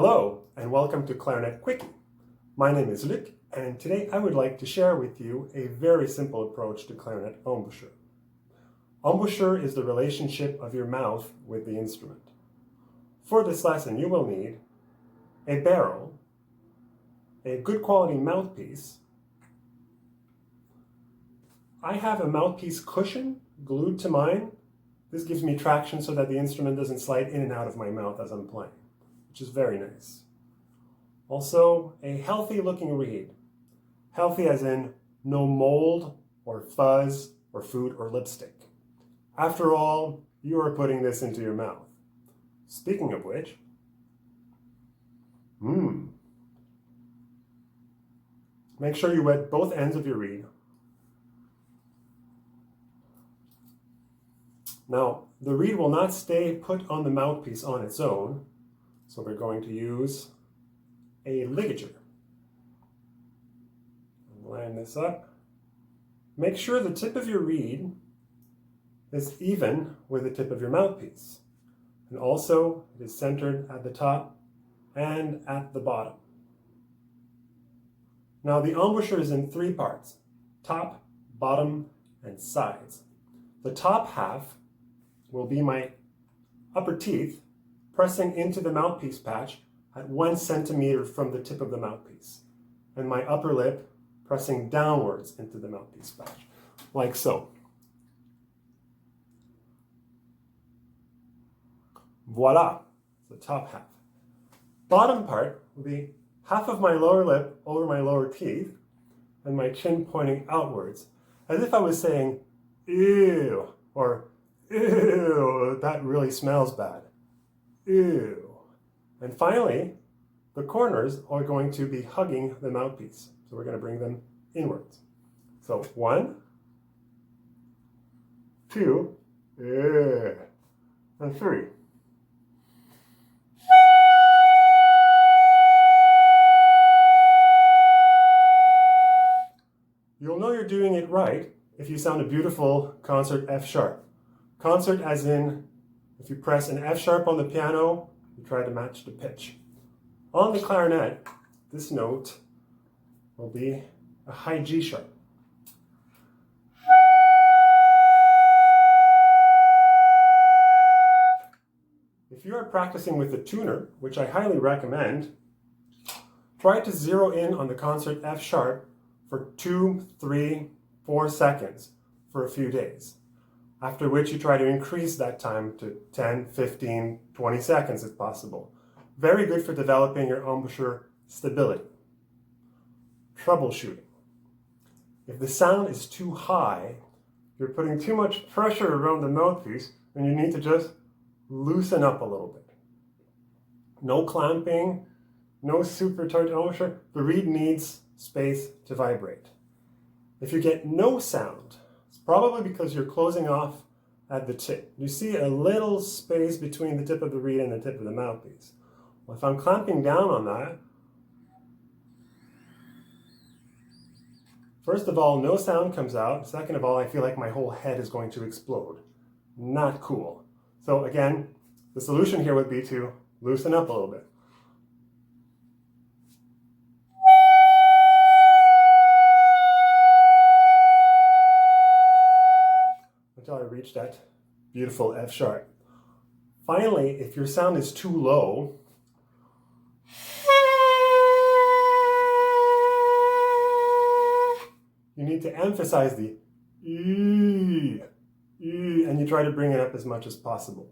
Hello and welcome to Clarinet Quickie. My name is Luc and today I would like to share with you a very simple approach to Clarinet Embouchure. Embouchure is the relationship of your mouth with the instrument. For this lesson you will need a barrel, a good quality mouthpiece. I have a mouthpiece cushion glued to mine. This gives me traction so that the instrument doesn't slide in and out of my mouth as I'm playing, which is very nice. Also, a healthy looking reed. Healthy as in no mold or fuzz or food or lipstick. After all, you are putting this into your mouth. Speaking of which, make sure you wet both ends of your reed. Now, the reed will not stay put on the mouthpiece on its own, so we're going to use a ligature. Line this up. Make sure the tip of your reed is even with the tip of your mouthpiece. And also, it is centered at the top and at the bottom. Now, the embouchure is in three parts: top, bottom, and sides. The top half will be my upper teeth pressing into the mouthpiece patch at 1 centimeter from the tip of the mouthpiece, and my upper lip pressing downwards into the mouthpiece patch, like so. Voila, the top half. Bottom part will be half of my lower lip over my lower teeth and my chin pointing outwards, as if I was saying, ew, or ew, that really smells bad. Ew. And finally, the corners are going to be hugging the mouthpiece. So we're going to bring them inwards. So 1, 2, and 3. You'll know you're doing it right if you sound a beautiful concert F sharp. Concert as in, if you press an F sharp on the piano, you try to match the pitch. On the clarinet, this note will be a high G sharp. If you are practicing with a tuner, which I highly recommend, try to zero in on the concert F sharp for 2, 3, 4 seconds for a few days. After which you try to increase that time to 10, 15, 20 seconds if possible. Very good for developing your embouchure stability. Troubleshooting. If the sound is too high, you're putting too much pressure around the mouthpiece and you need to just loosen up a little bit. No clamping, no super tight embouchure. The reed needs space to vibrate. If you get no sound, it's probably because you're closing off at the tip. You see a little space between the tip of the reed and the tip of the mouthpiece. Well, if I'm clamping down on that, first of all, no sound comes out. Second of all, I feel like my whole head is going to explode. Not cool. So again, the solution here would be to loosen up a little bit. Until I reach that beautiful F sharp. Finally, if your sound is too low, you need to emphasize the E, and you try to bring it up as much as possible.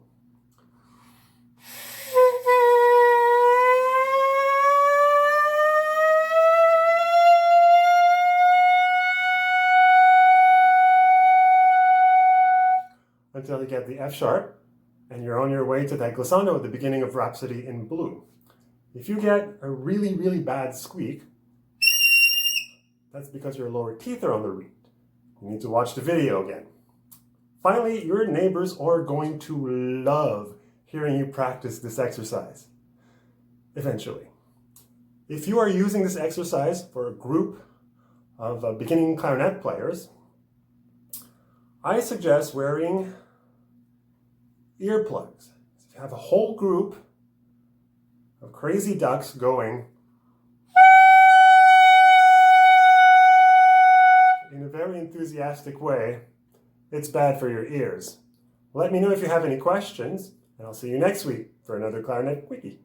Until you get the F sharp, and you're on your way to that glissando at the beginning of Rhapsody in Blue. If you get a really, really bad squeak, that's because your lower teeth are on the reed. You need to watch the video again. Finally, your neighbors are going to love hearing you practice this exercise, eventually. If you are using this exercise for a group of beginning clarinet players, I suggest wearing earplugs. If you have a whole group of crazy ducks going in a very enthusiastic way, it's bad for your ears. Let me know if you have any questions, and I'll see you next week for another Clarinet Quickie.